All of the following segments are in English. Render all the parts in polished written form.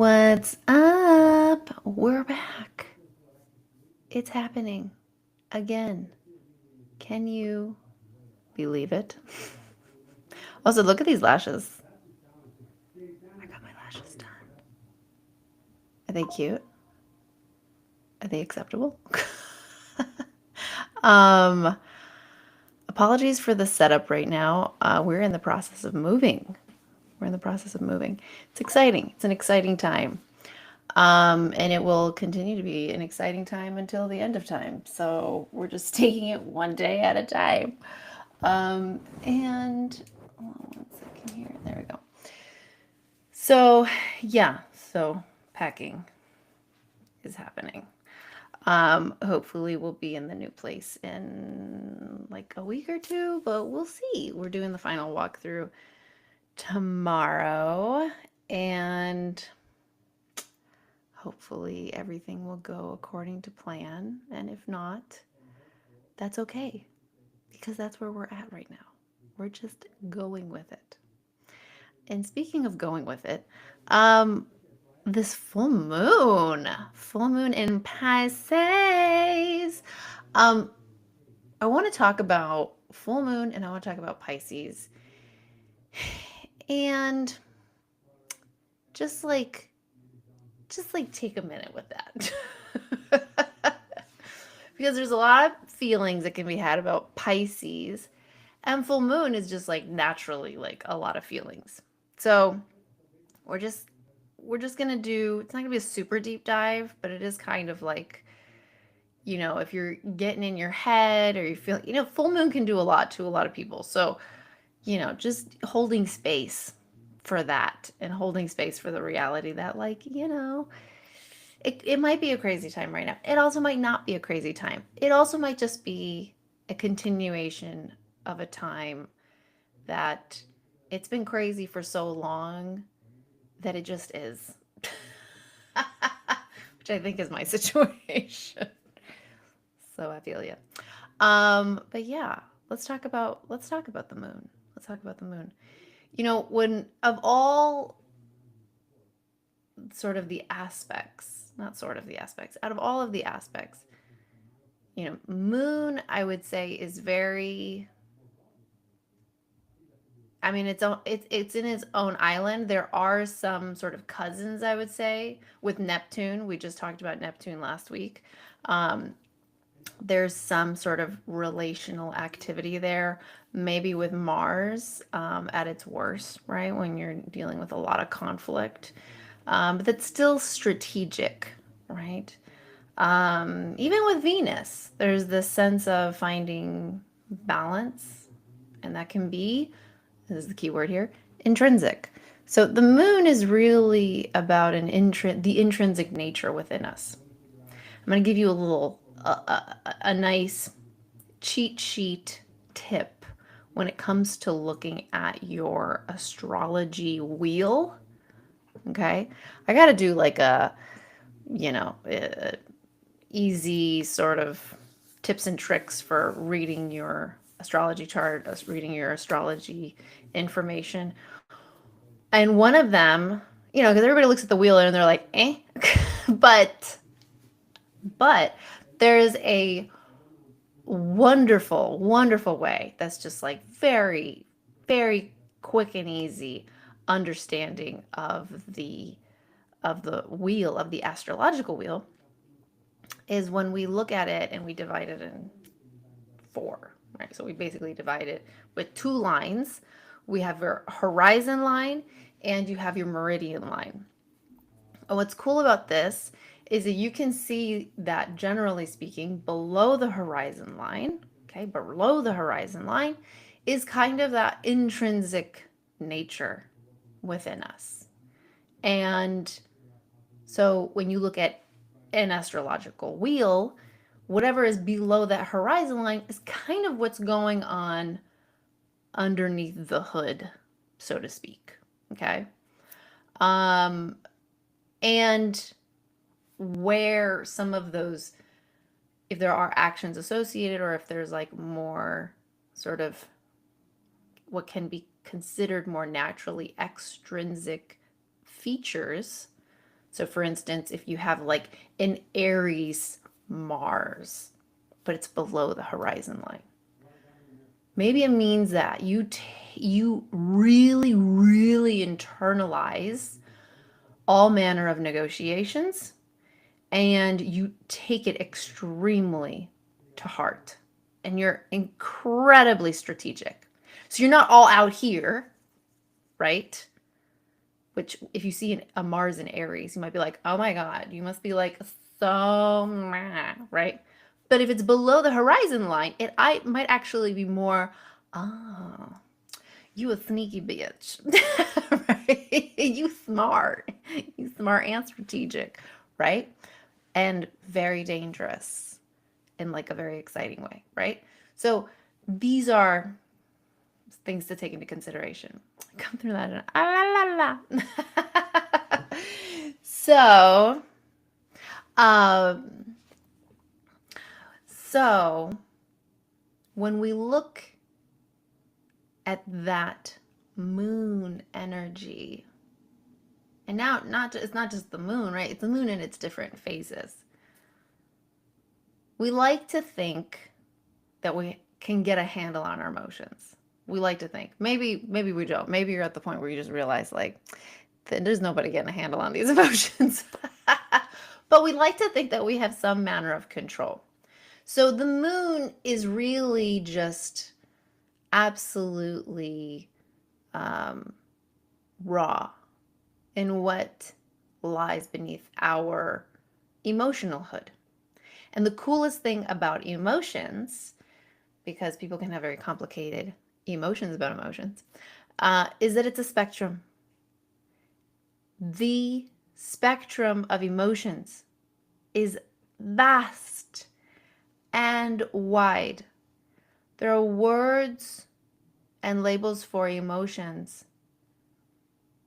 What's up? We're back. It's happening again. Can you believe it? Also, look at these lashes. I got my lashes done. Are they cute? Are they acceptable? um, Apologies for the setup right now. We're in the process of moving. It's exciting. It's an exciting time. And it will continue to be an exciting time until the end of time. So we're just taking it one day at a time. And hold on one second here. There we go. So yeah, so packing is happening. Hopefully we'll be in the new place in like a week or two, but we'll see. We're doing the final walkthrough tomorrow, and hopefully everything will go according to plan. And if not, that's okay, because that's where we're at right now. We're just going with it. And speaking of going with it, this full moon in Pisces. I want to talk about full moon, and I want to talk about Pisces. And just like take a minute with that. Because there's a lot of feelings that can be had about Pisces, and full moon is just like naturally like a lot of feelings. So we're just gonna do, it's not gonna be a super deep dive, but it is kind of like, if you're getting in your head or you feel, full moon can do a lot to a lot of people. So, just holding space for that, and holding space for the reality that, like, it might be a crazy time right now. It also might not be a crazy time. It also might just be a continuation of a time that it's been crazy for so long that it just is. Which I think is my situation. So I feel you. But yeah, let's talk about the moon. Let's talk about the moon. When of all sort of the aspects, not sort of the aspects, out of all of the aspects, moon, I would say, is very, I mean, it's in its own island. There are some sort of cousins, I would say, with Neptune. We just talked about Neptune last week. There's some sort of relational activity there, maybe with Mars at its worst, right? When you're dealing with a lot of conflict, but that's still strategic, right? Even with Venus, there's this sense of finding balance, and that can be, this is the key word here, intrinsic. So the moon is really about the intrinsic nature within us. I'm going to give you a nice cheat sheet tip when it comes to looking at your astrology wheel. Okay, I got to do like a, easy sort of tips and tricks for reading your astrology chart, reading your astrology information. And one of them, because everybody looks at the wheel and they're like, eh. but there's a wonderful, wonderful way that's just like very, very quick and easy understanding of the wheel, of the astrological wheel, is when we look at it and we divide it in four, right? So we basically divide it with two lines. We have your horizon line and you have your meridian line. And what's cool about this is that you can see that, generally speaking, below the horizon line, okay, below the horizon line is kind of that intrinsic nature within us. And so when you look at an astrological wheel, whatever is below that horizon line is kind of what's going on underneath the hood, so to speak. Okay. And where some of those, if there are actions associated, or if there's like more sort of what can be considered more naturally extrinsic features So for instance, if you have like an Aries Mars, but it's below the horizon line, maybe it means that you really, really internalize all manner of negotiations and you take it extremely to heart and you're incredibly strategic. So you're not all out here, right? Which if you see a Mars in Aries, you might be like, oh my God, you must be like so meh, right? But if it's below the horizon line, I might actually be more, oh, you a sneaky bitch, right? You smart and strategic, right? And very dangerous in like a very exciting way, right? So these are things to take into consideration. Come through that and ah, la, la, la. So, um, so when we look at that moon energy, and now it's not just the moon, right? It's the moon in its different phases. We like to think that we can get a handle on our emotions. We like to think. Maybe we don't. Maybe you're at the point where you just realize like there's nobody getting a handle on these emotions. But we like to think that we have some manner of control. So the moon is really just absolutely raw in what lies beneath our emotional hood. And the coolest thing about emotions, because people can have very complicated emotions about emotions, is that it's a spectrum. The spectrum of emotions is vast and wide. There are words and labels for emotions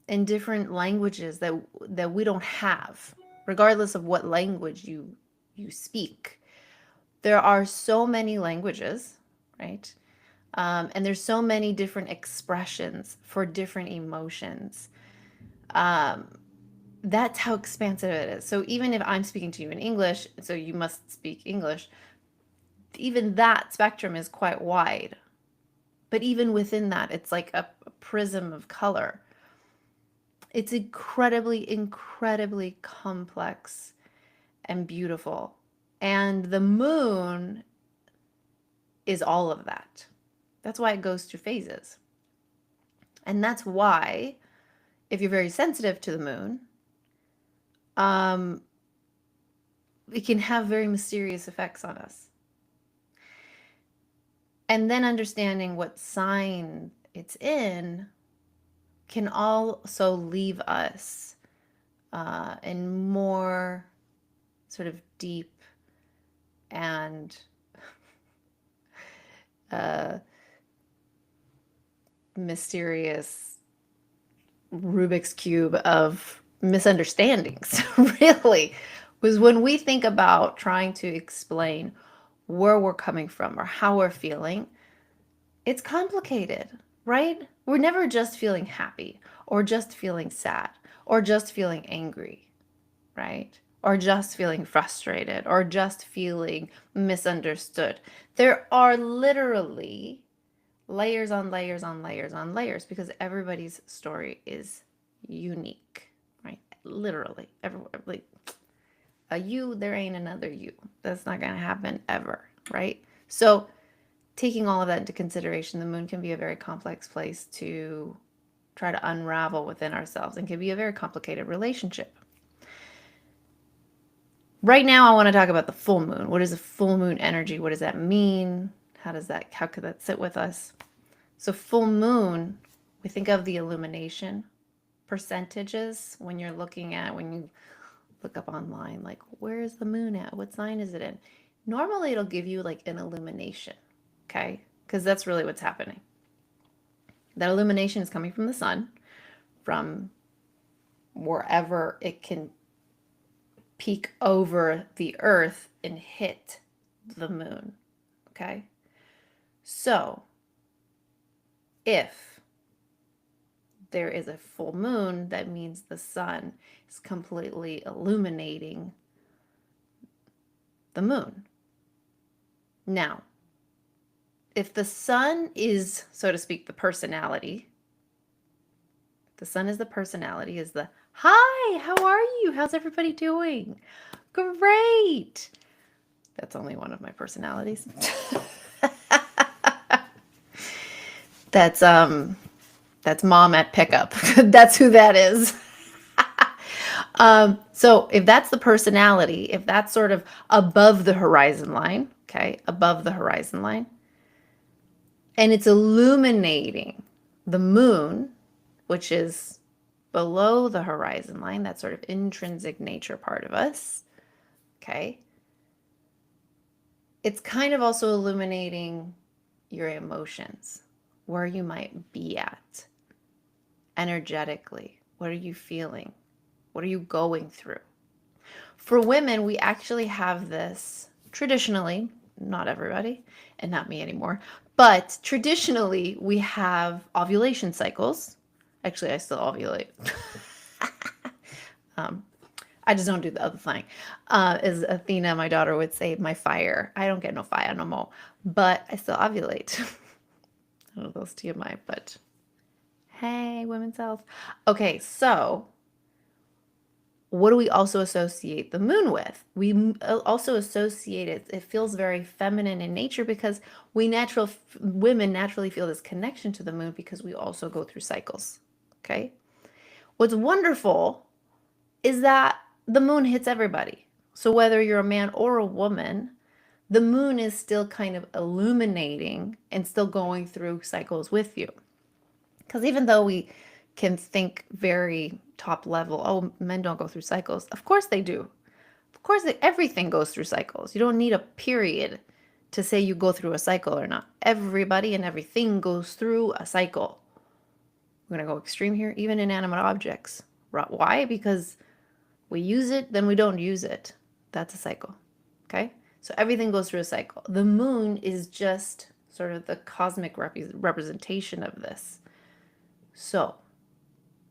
in different languages that we don't have, regardless of what language you speak. There are so many languages, right? And there's so many different expressions for different emotions. That's how expansive it is. So even if I'm speaking to you in English, so you must speak English, even that spectrum is quite wide. But even within that, it's like a prism of color. It's incredibly, incredibly complex and beautiful. And the moon is all of that. That's why it goes through phases. And that's why, if you're very sensitive to the moon, it can have very mysterious effects on us. And then understanding what sign it's in can also leave us in more sort of deep and mysterious Rubik's Cube of misunderstandings, really, was when we think about trying to explain where we're coming from or how we're feeling. It's complicated, right? We're never just feeling happy or just feeling sad or just feeling angry, right? Or just feeling frustrated or just feeling misunderstood. There are literally layers on layers on layers on layers because everybody's story is unique, right? Literally, like a you, there ain't another you. That's not gonna happen ever, right? So taking all of that into consideration, the moon can be a very complex place to try to unravel within ourselves and can be a very complicated relationship. Right now, I want to talk about the full moon. What is a full moon energy? What does that mean? How could that sit with us? So full moon, we think of the illumination percentages when you look up online, like where is the moon at? What sign is it in? Normally it'll give you like an illumination, okay? Because that's really what's happening. That illumination is coming from the sun, from wherever it can peek over the earth and hit the moon, okay? So if there is a full moon, that means the sun is completely illuminating the moon. Now, if the sun is, so to speak, the personality, the sun is the personality, is the, hi, how are you? How's everybody doing? Great. That's only one of my personalities. That's mom at pickup. That's who that is. So if that's the personality, if that's sort of above the horizon line, okay, above the horizon line, and it's illuminating the moon, which is below the horizon line, that sort of intrinsic nature part of us, okay, it's kind of also illuminating your emotions, where you might be at energetically. What are you feeling? What are you going through? For women, we actually have this traditionally, not everybody, and not me anymore, but traditionally we have ovulation cycles. Actually, I still ovulate. I just don't do the other thing. As Athena, my daughter, would say, my fire. I don't get no fire no more, but I still ovulate. I don't know if that's TMI, but hey, women's health. Okay, so what do we also associate the moon with? We also associate it, it feels very feminine in nature because women naturally feel this connection to the moon because we also go through cycles, okay? What's wonderful is that the moon hits everybody. So whether you're a man or a woman, the moon is still kind of illuminating and still going through cycles with you. Because even though we can think very top level, oh, men don't go through cycles. Of course they do. Of course, everything goes through cycles. You don't need a period to say you go through a cycle or not. Everybody and everything goes through a cycle. We're going to go extreme here, even inanimate objects. Why? Because we use it, then we don't use it. That's a cycle. Okay? So everything goes through a cycle. The moon is just sort of the cosmic representation of this. So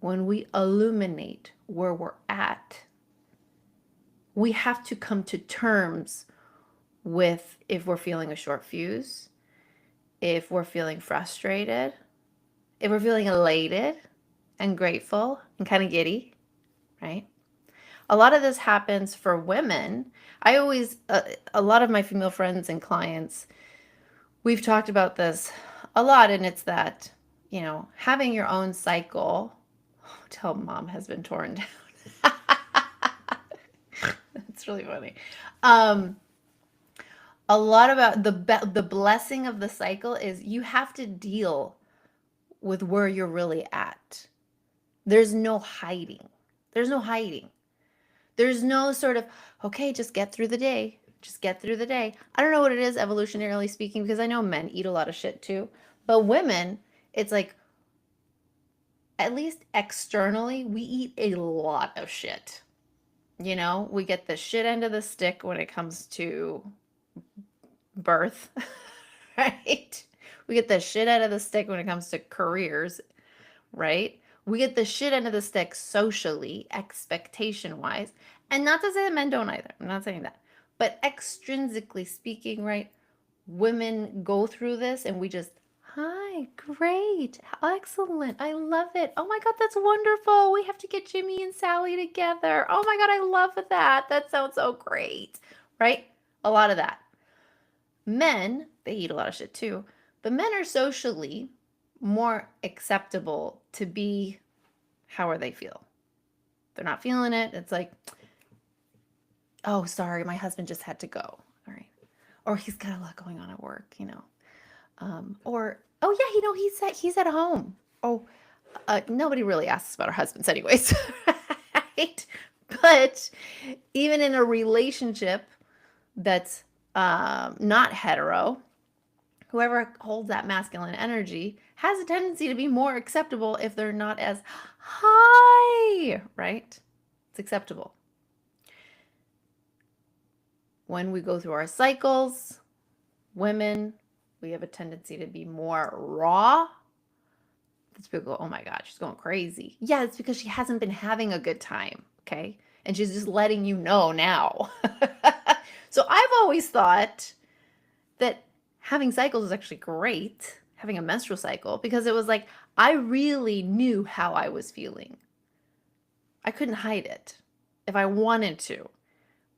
when we illuminate where we're at, we have to come to terms with if we're feeling a short fuse, if we're feeling frustrated, if we're feeling elated and grateful and kind of giddy, right? A lot of this happens for women. I always, a lot of my female friends and clients, we've talked about this a lot, and it's that, you know, having your own cycle. Tell mom has been torn down. That's really funny. A lot about the blessing of the cycle is you have to deal with where you're really at. There's no hiding. There's no hiding. There's no sort of, okay, just get through the day. Just get through the day. I don't know what it is, evolutionarily speaking, because I know men eat a lot of shit too. But women, it's like, at least externally, we eat a lot of shit. You know, we get the shit end of the stick when it comes to birth, right? We get the shit out of the stick when it comes to careers, right? We get the shit end of the stick socially, expectation wise. And not to say that men don't either. I'm not saying that. But extrinsically speaking, right? Women go through this and we just, hi, great, excellent, I love it. Oh my God, that's wonderful. We have to get Jimmy and Sally together. Oh my God, I love that. That sounds so great, right? A lot of that. Men, they eat a lot of shit too, but men are socially more acceptable to be however they feel. They're not feeling it. It's like, oh, sorry, my husband just had to go. All right. Or he's got a lot going on at work, you know. Or, oh yeah, you know, he's at home. Oh, nobody really asks about our husbands anyways, right? But even in a relationship that's not hetero, whoever holds that masculine energy has a tendency to be more acceptable if they're not as high, right? It's acceptable. When we go through our cycles, women, we have a tendency to be more raw, That's people go, oh my God, she's going crazy. Yeah, it's because she hasn't been having a good time. Okay. And she's just letting you know now. So I've always thought that having cycles is actually great, having a menstrual cycle, because it was like I really knew how I was feeling. I couldn't hide it if I wanted to,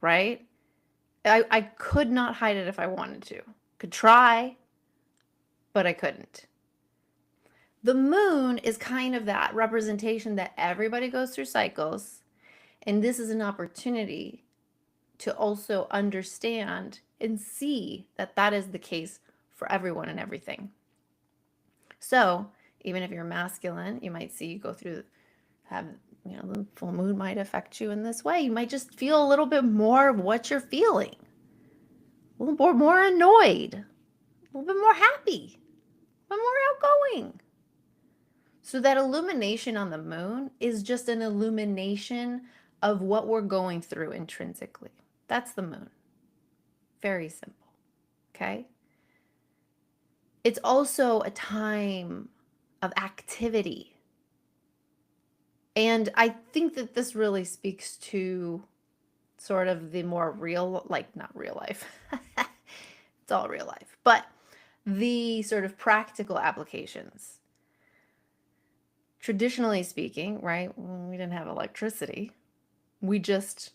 right? I could not hide it if I wanted to. Could try, but I couldn't. The moon is kind of that representation that everybody goes through cycles, and this is an opportunity to also understand and see that that is the case for everyone and everything. So, even if you're masculine, you might see you go through, have, the full moon might affect you in this way. You might just feel a little bit more of what you're feeling, a little more annoyed, a little bit more happy, a little more outgoing. So that illumination on the moon is just an illumination of what we're going through intrinsically. That's the moon. Very simple. Okay? It's also a time of activity. And I think that this really speaks to sort of the more real, like not real life. It's all real life, but the sort of practical applications. Traditionally speaking, right, when we didn't have electricity, we just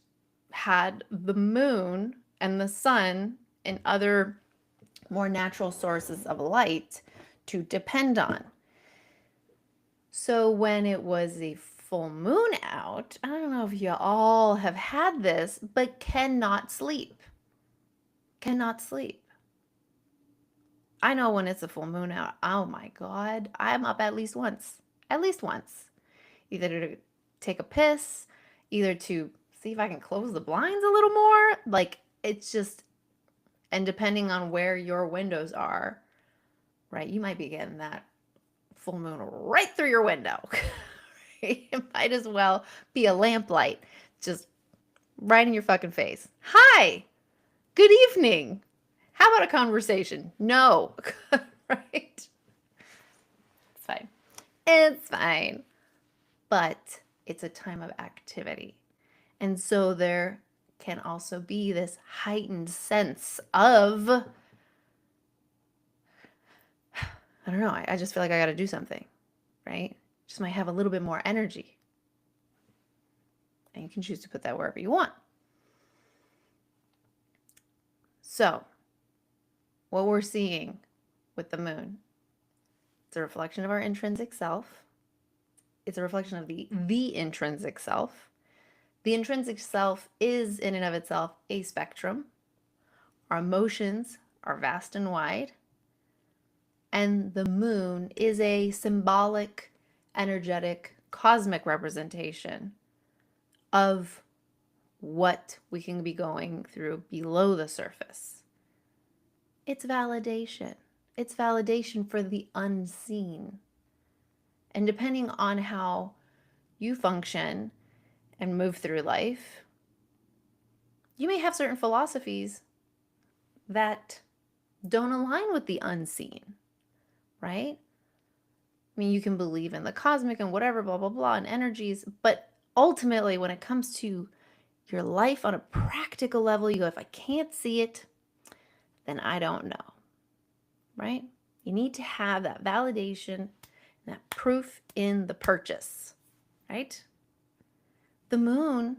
had the moon and the sun and other more natural sources of light to depend on. So when it was the full moon out, I don't know if you all have had this, but cannot sleep. Cannot sleep. I know when it's a full moon out, oh my God, I'm up at least once. At least once. Either to take a piss, either to see if I can close the blinds a little more. Like, it's just, and depending on where your windows are, right, you might be getting that full moon right through your window. It might as well be a lamplight just right in your fucking face. Hi, good evening. How about a conversation? No, right? It's fine. It's fine. But it's a time of activity. And so there can also be this heightened sense of, I don't know, I just feel like I got to do something, right? Just might have a little bit more energy. And you can choose to put that wherever you want. So, what we're seeing with the moon, it's a reflection of our intrinsic self. It's a reflection of the intrinsic self. The intrinsic self is in and of itself a spectrum. Our emotions are vast and wide. And the moon is a symbolic, energetic, cosmic representation of what we can be going through below the surface. It's validation. It's validation for the unseen. And depending on how you function and move through life, you may have certain philosophies that don't align with the unseen, right? I mean, you can believe in the cosmic and whatever, blah, blah, blah, and energies, but ultimately, when it comes to your life on a practical level, you go, if I can't see it, then I don't know, right? You need to have that validation, that proof in the purchase, right? The moon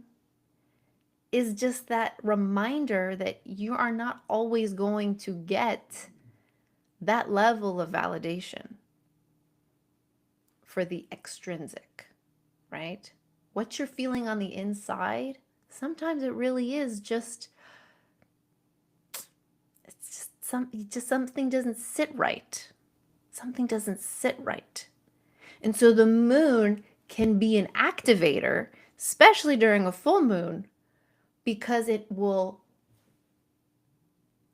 is just that reminder that you are not always going to get that level of validation for the extrinsic, right? What you're feeling on the inside, sometimes it really is just, it's just something doesn't sit right. Something doesn't sit right. And so the moon can be an activator, especially during a full moon, because it will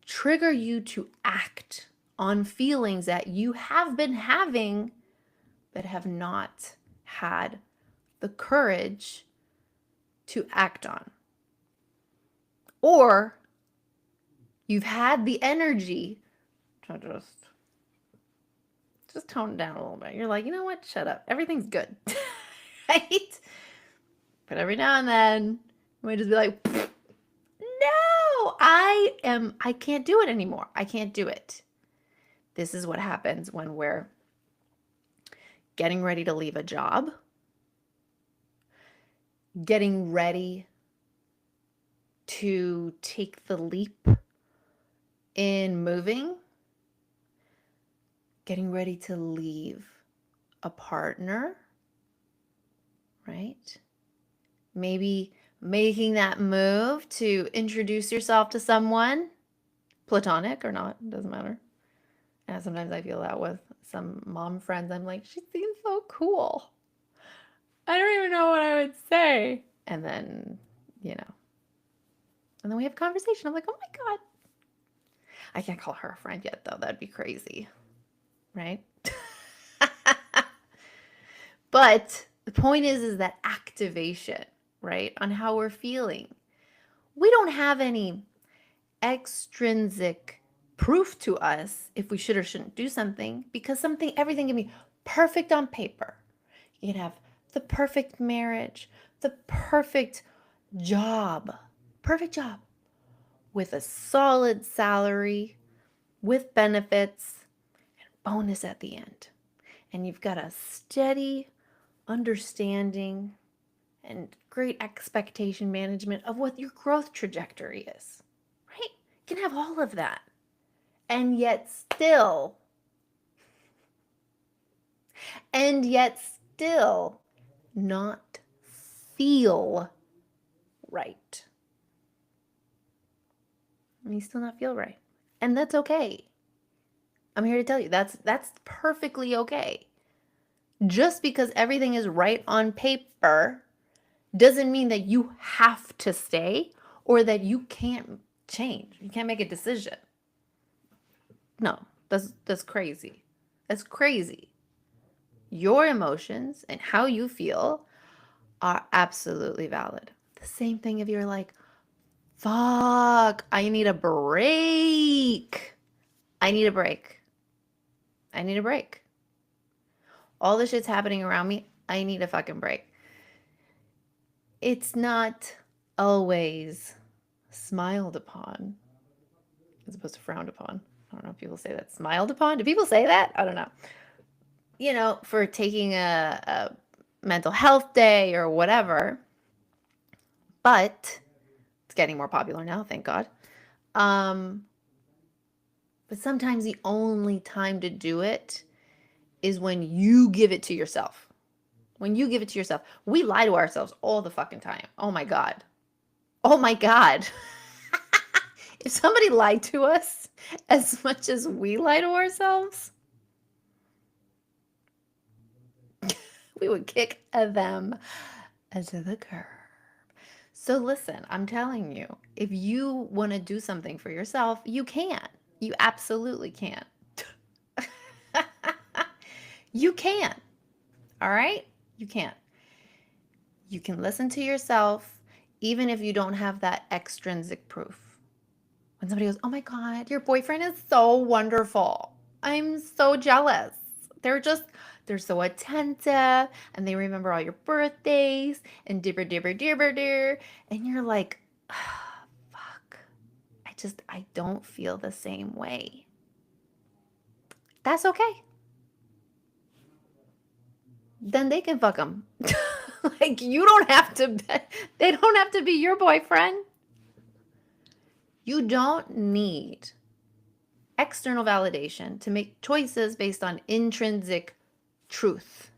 trigger you to act on feelings that you have been having but have not had the courage to act on. Or you've had the energy to just Just tone it down a little bit. You're like, you know what? Shut up. Everything's good. Right? But every now and then, you might just be like, no, I can't do it anymore. I can't do it. This is what happens when we're getting ready to leave a job, getting ready to take the leap in moving, getting ready to leave a partner, right? Maybe making that move to introduce yourself to someone, platonic or not, doesn't matter. And sometimes I feel that with some mom friends. I'm like, she seems so cool. I don't even know what I would say. And then, you know, and then we have a conversation. I'm like, oh my God. I can't call her a friend yet, though. That'd be crazy. Right? But the point is that activation, right? On how we're feeling. We don't have any extrinsic proof to us if we should or shouldn't do something, because everything can be perfect on paper. You can have the perfect marriage, the perfect job with a solid salary, with benefits, and bonus at the end. And you've got a steady understanding and great expectation management of what your growth trajectory is, right? You can have all of that and yet still not feel right. And you still not feel right. And that's okay. I'm here to tell you that's perfectly okay. Just because everything is right on paper doesn't mean that you have to stay or that you can't change. You can't make a decision. No, that's crazy. That's crazy. Your emotions and how you feel are absolutely valid. The same thing if you're like, fuck, I need a break. I need a break. I need a break. All the shit's happening around me. I need a fucking break. It's not always smiled upon as opposed to frowned upon. I don't know if people say that. Smiled upon? Do people say that? I don't know. You know, for taking a mental health day or whatever. But it's getting more popular now, thank God. But sometimes the only time to do it is when you give it to yourself. When you give it to yourself. We lie to ourselves all the fucking time. Oh my God. Oh my God. If somebody lied to us as much as we lie to ourselves, we would kick them to the curb. So listen, I'm telling you, if you want to do something for yourself, you can. You absolutely can. You can. All right? You can. You can listen to yourself even if you don't have that extrinsic proof. When somebody goes, oh my God, your boyfriend is so wonderful. I'm so jealous. They're so attentive and they remember all your birthdays and dibber dibber dibber dir. And you're like, oh, fuck. I don't feel the same way. That's okay. Then they can fuck them. Like, you don't have to, they don't have to be your boyfriend. You don't need external validation to make choices based on intrinsic truth.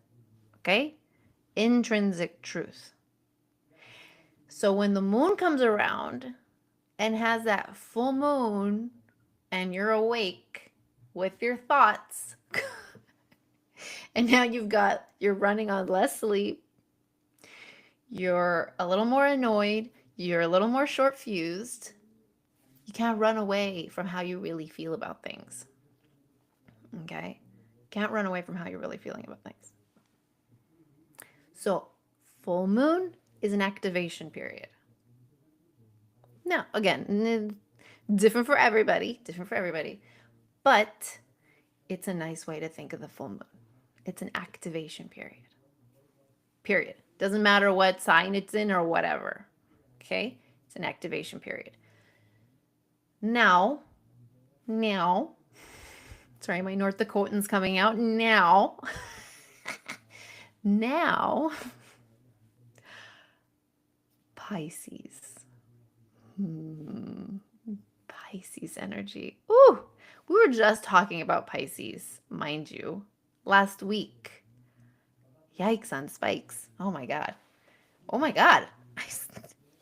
Okay? Intrinsic truth. So when the moon comes around and has that full moon and you're awake with your thoughts and now you're running on less sleep, you're a little more annoyed, you're a little more short fused, you can't run away from how you really feel about things. Okay? Can't run away from how you're really feeling about things. So, full moon is an activation period. Now, again, different for everybody, But it's a nice way to think of the full moon. It's an activation period. Period. Doesn't matter what sign it's in or whatever. Okay? It's an activation period. Now, sorry, my North Dakotan's coming out now. Now, Pisces. Pisces energy. Ooh, we were just talking about Pisces, mind you, last week. Yikes on spikes. Oh my God. Oh my God.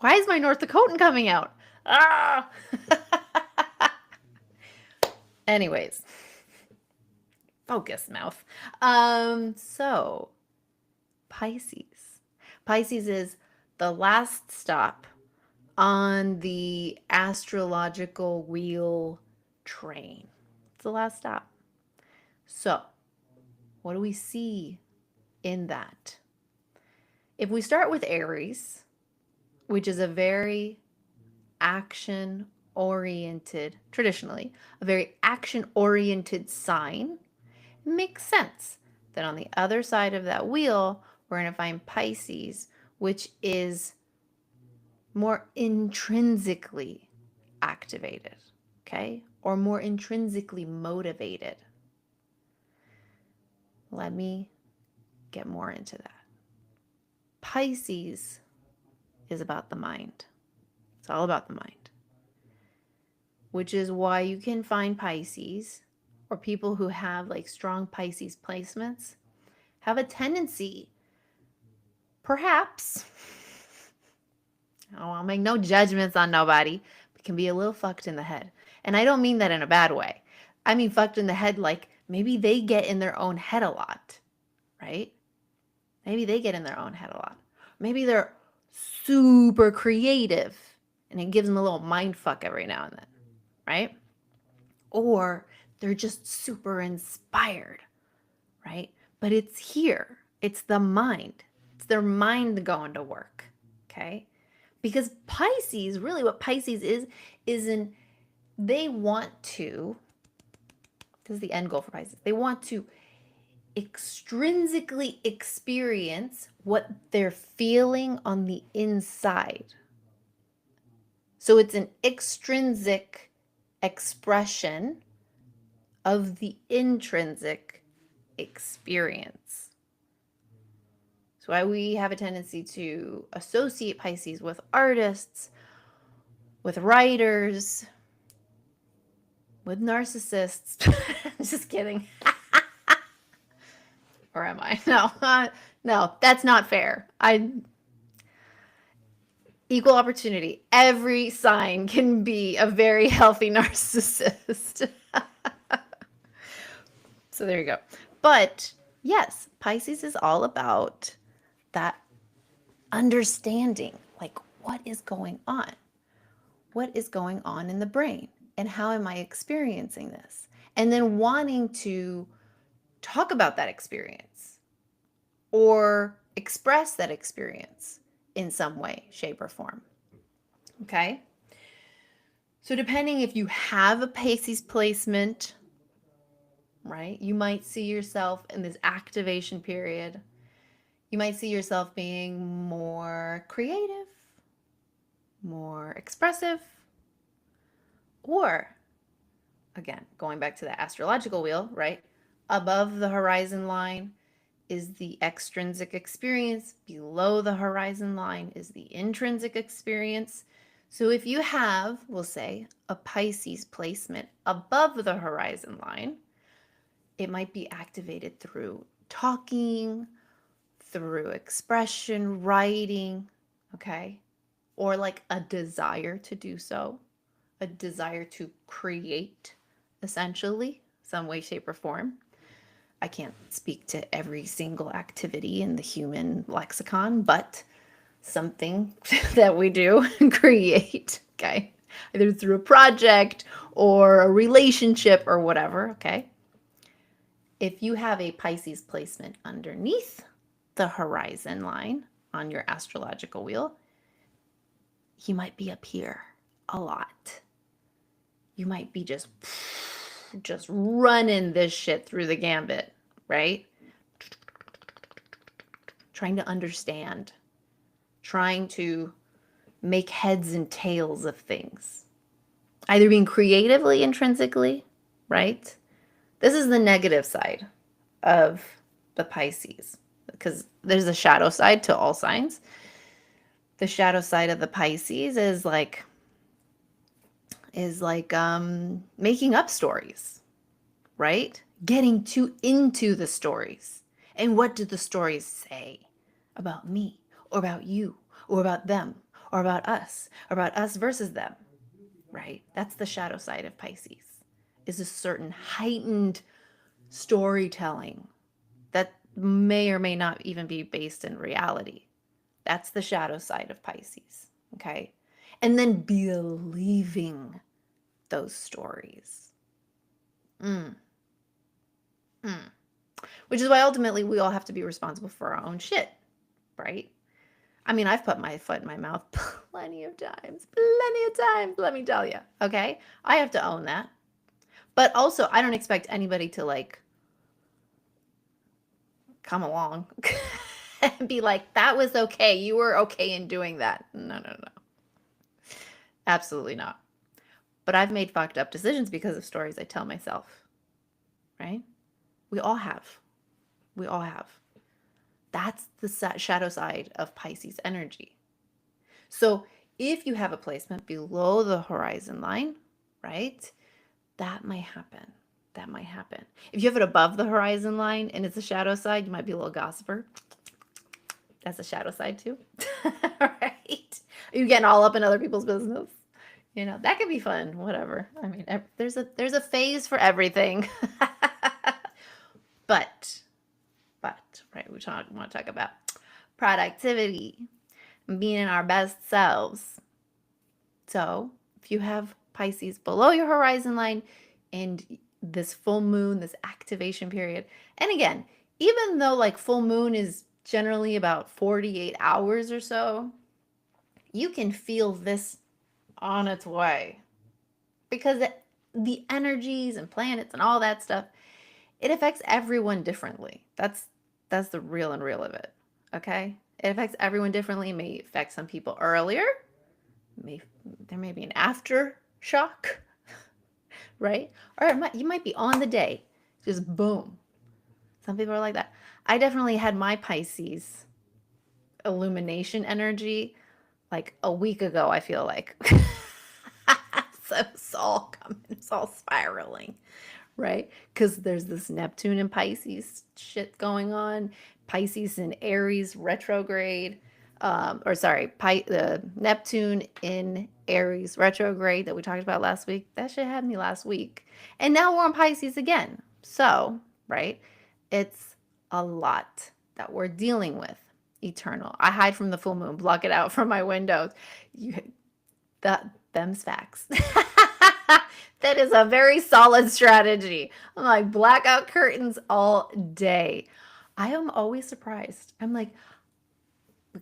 Why is my North Dakotan coming out? Ah! Anyways, focus, mouth. So Pisces. Pisces is the last stop on the astrological wheel train. It's the last stop. So, what do we see in that? If we start with Aries, which is a very action-oriented, traditionally, a very action-oriented sign, it makes sense that on the other side of that wheel, we're going to find Pisces, which is more intrinsically activated, okay? Or more intrinsically motivated. Let me get more into that. Pisces is about the mind. It's all about the mind. Which is why you can find Pisces, or people who have like strong Pisces placements, have a tendency, perhaps, I'll make no judgments on nobody, but can be a little fucked in the head. And I don't mean that in a bad way. I mean fucked in the head like maybe they get in their own head a lot, right? Maybe they get in their own head a lot. Maybe they're super creative and it gives them a little mind fuck every now and then, right? Or they're just super inspired, right? But it's here. It's the mind. It's their mind going to work, okay? Because Pisces, really what Pisces is they want to, this is the end goal for Pisces, they want to extrinsically experience what they're feeling on the inside. So it's an extrinsic expression of the intrinsic experience. So why we have a tendency to associate Pisces with artists, with writers, with narcissists. Just kidding. Or am I? No, that's not fair. Equal opportunity. Every sign can be a very healthy narcissist. So there you go. But yes, Pisces is all about that understanding, like what is going on? What is going on in the brain? And how am I experiencing this? And then wanting to talk about that experience or express that experience in some way, shape, or form. Okay? So depending if you have a Pisces placement, right, you might see yourself in this activation period. You might see yourself being more creative, more expressive, or, again, going back to the astrological wheel, right? Above the horizon line is the extrinsic experience. Below the horizon line is the intrinsic experience. So if you have, we'll say, a Pisces placement above the horizon line, it might be activated through talking, through expression, writing, okay? Or like a desire to do so, a desire to create, essentially, some way, shape, or form. I can't speak to every single activity in the human lexicon, but something that we do create, okay? Either through a project or a relationship or whatever, okay? If you have a Pisces placement underneath the horizon line on your astrological wheel, you might be up here a lot. You might be just just running this shit through the gambit, right? Trying to understand, trying to make heads and tails of things, either being creatively, intrinsically, right? This is the negative side of the Pisces, because there's a shadow side to all signs. The shadow side of the Pisces is like making up stories, right? Getting too into the stories. And what do the stories say about me, or about you, or about them, or about us versus them, right? That's the shadow side of Pisces, is a certain heightened storytelling that may or may not even be based in reality. That's the shadow side of Pisces, okay? And then believing those stories. Which is why ultimately we all have to be responsible for our own shit, right? I mean, I've put my foot in my mouth plenty of times, let me tell you, okay? I have to own that. But also, I don't expect anybody to like come along and be like, that was okay. You were okay in doing that. No. Absolutely not. But I've made fucked up decisions because of stories I tell myself, right? We all have. We all have. That's the shadow side of Pisces energy. So if you have a placement below the horizon line, right, that might happen. That might happen. If you have it above the horizon line and it's a shadow side, you might be a little gossiper. That's a shadow side too. Right? Are you getting all up in other people's business? You know, that could be fun. Whatever. I mean, there's a phase for everything. but right, we want to talk about productivity, being our best selves. So if you have Pisces below your horizon line and this full moon, this activation period, and again, even though like full moon is generally about 48 hours or so, you can feel this on its way, because the energies and planets and all that stuff, it affects everyone differently. That's the real and real of it. Okay? It affects everyone differently. It may affect some people earlier. There may be an aftershock, right? Or you might be on the day, just boom. Some people are like that. I definitely had my Pisces illumination energy like a week ago, I feel like. So it's all coming, it's all spiraling, right? Because there's this Neptune and Pisces shit going on. Pisces in Aries retrograde. Neptune in Aries retrograde that we talked about last week. That shit had me last week. And now we're on Pisces again. So, right? It's a lot that we're dealing with. Eternal. I hide from the full moon, block it out from my windows. Them's facts. That is a very solid strategy. I'm like, blackout curtains all day. I am always surprised. I'm like,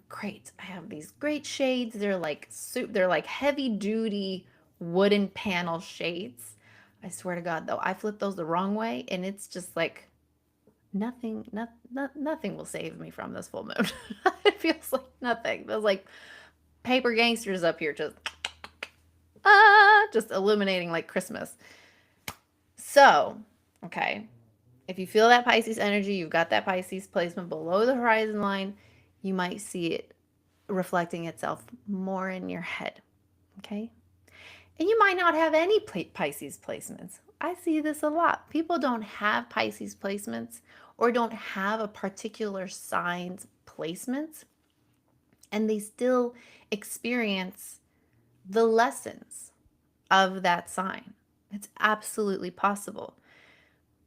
great. I have these great shades. They're like heavy duty wooden panel shades. I swear to God, though, I flip those the wrong way, and it's just like nothing will save me from this full moon. It feels like nothing. There's like paper gangsters up here just illuminating like Christmas. So, okay, if you feel that Pisces energy, you've got that Pisces placement below the horizon line, you might see it reflecting itself more in your head, okay? And you might not have any Pisces placements. I see this a lot. People don't have Pisces placements or don't have a particular sign's placements, and they still experience the lessons of that sign. It's absolutely possible.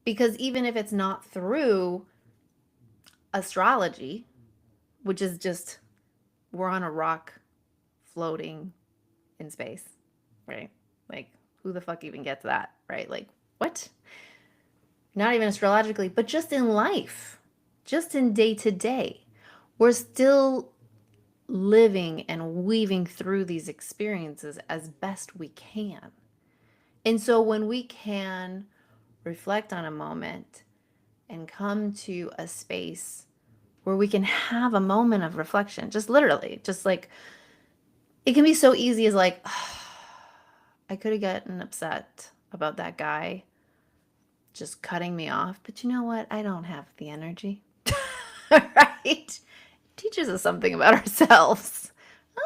Because even if it's not through astrology, which is just we're on a rock floating in space, right? Like, who the fuck even gets that, right? Like, what? Not even astrologically, but just in life, just in day to day, we're still living and weaving through these experiences as best we can. And so when we can reflect on a moment, and come to a space where we can have a moment of reflection. Just literally, just like it can be so easy as like, I could have gotten upset about that guy just cutting me off, but you know what? I don't have the energy. Right? Teaches us something about ourselves.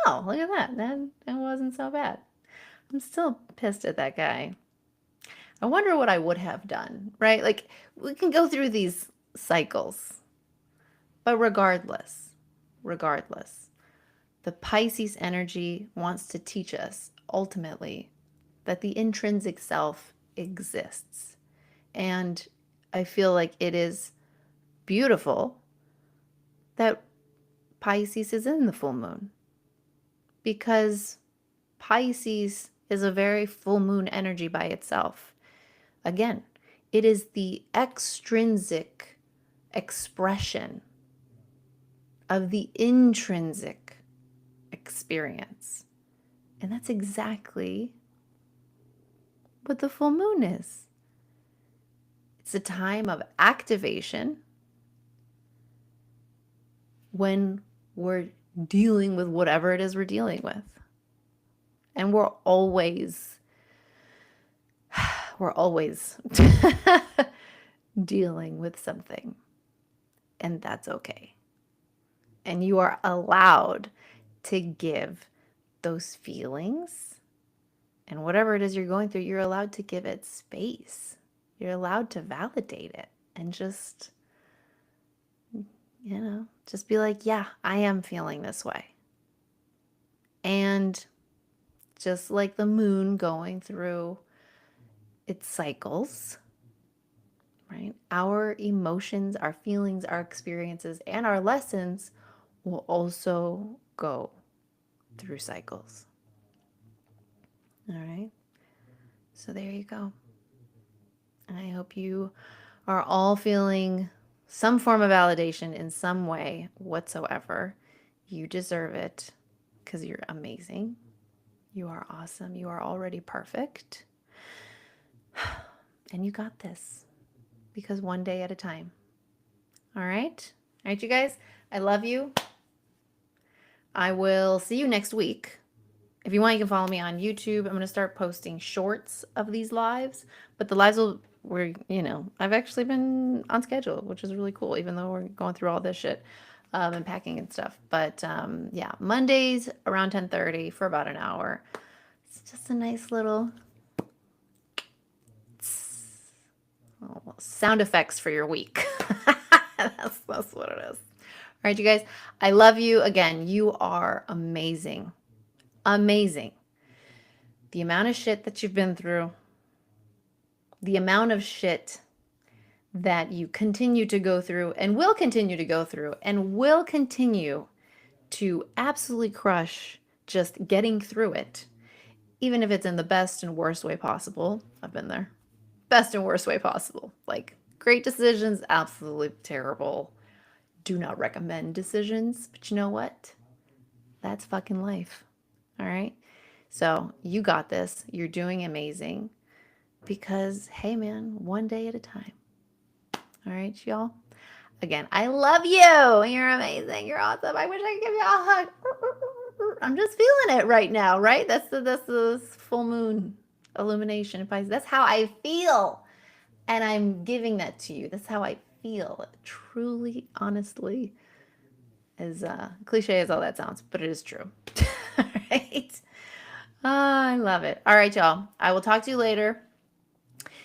Oh, look at that. That wasn't so bad. I'm still pissed at that guy. I wonder what I would have done, right? Like, we can go through these cycles, but regardless, the Pisces energy wants to teach us ultimately that the intrinsic self exists. And I feel like it is beautiful that Pisces is in the full moon, because Pisces is a very full moon energy by itself. Again, it is the extrinsic expression of the intrinsic experience. And that's exactly what the full moon is. It's a time of activation when we're dealing with whatever it is we're dealing with. And we're always dealing with something. And that's okay. And you are allowed to give those feelings and whatever it is you're going through, you're allowed to give it space. You're allowed to validate it and just, just be like, yeah, I am feeling this way. And just like the moon going through its cycles, right? Our emotions, our feelings, our experiences, and our lessons will also go through cycles. All right. So there you go. And I hope you are all feeling some form of validation in some way whatsoever. You deserve it because you're amazing. You are awesome. You are already perfect. And you got this, because one day at a time. All right? All right, you guys. I love you. I will see you next week. If you want, you can follow me on YouTube. I'm going to start posting shorts of these lives, but the lives I've actually been on schedule, which is really cool, even though we're going through all this shit and packing and stuff. But yeah, Mondays around 10:30 for about an hour. It's just a nice little sound effects for your week. That's what it is. All right, you guys, I love you. Again, you are amazing. Amazing. The amount of shit that you've been through, the amount of shit that you continue to go through and will continue to go through and will continue to absolutely crush just getting through it, even if it's in the best and worst way possible. I've been there. Best and worst way possible. Like, great decisions, absolutely terrible. Do not recommend decisions, but you know what? That's fucking life. All right? So you got this. You're doing amazing because, hey, man, one day at a time. All right, y'all? Again, I love you. You're amazing. You're awesome. I wish I could give you a hug. I'm just feeling it right now, right? That's the full moon illumination in Pisces. That's how I feel. And I'm giving that to you. That's how I feel. Truly, honestly, as cliche as all that sounds, but it is true. All right. I love it. All right, y'all. I will talk to you later.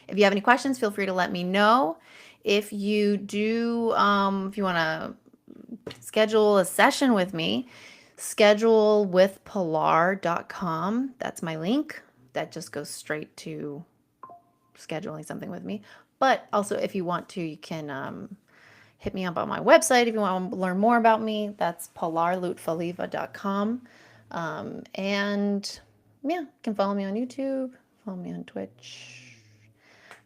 If you have any questions, feel free to let me know. If you do, if you want to schedule a session with me, schedule with pilar.com. That's my link. That just goes straight to scheduling something with me. But also, if you want to, you can hit me up on my website if you want to learn more about me. That's pilarlyutfalieva.com. And yeah, you can follow me on YouTube, follow me on Twitch.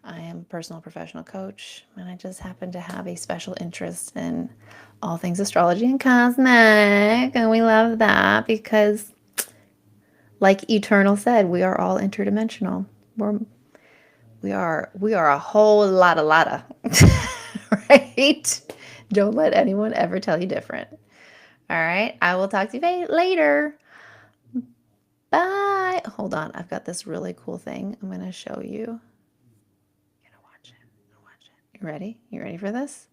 I am a personal professional coach, and I just happen to have a special interest in all things astrology and cosmic, and we love that because, like Eternal said, we are all interdimensional. We are a whole lotta, right? Don't let anyone ever tell you different. All right, I will talk to you later. Bye. Hold on, I've got this really cool thing I'm gonna show you. You're gonna watch it. Watch it. You ready? You ready for this?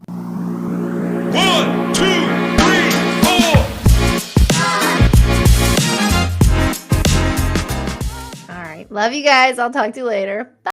1, 2, 3, 4. All right, love you guys. I'll talk to you later. Bye.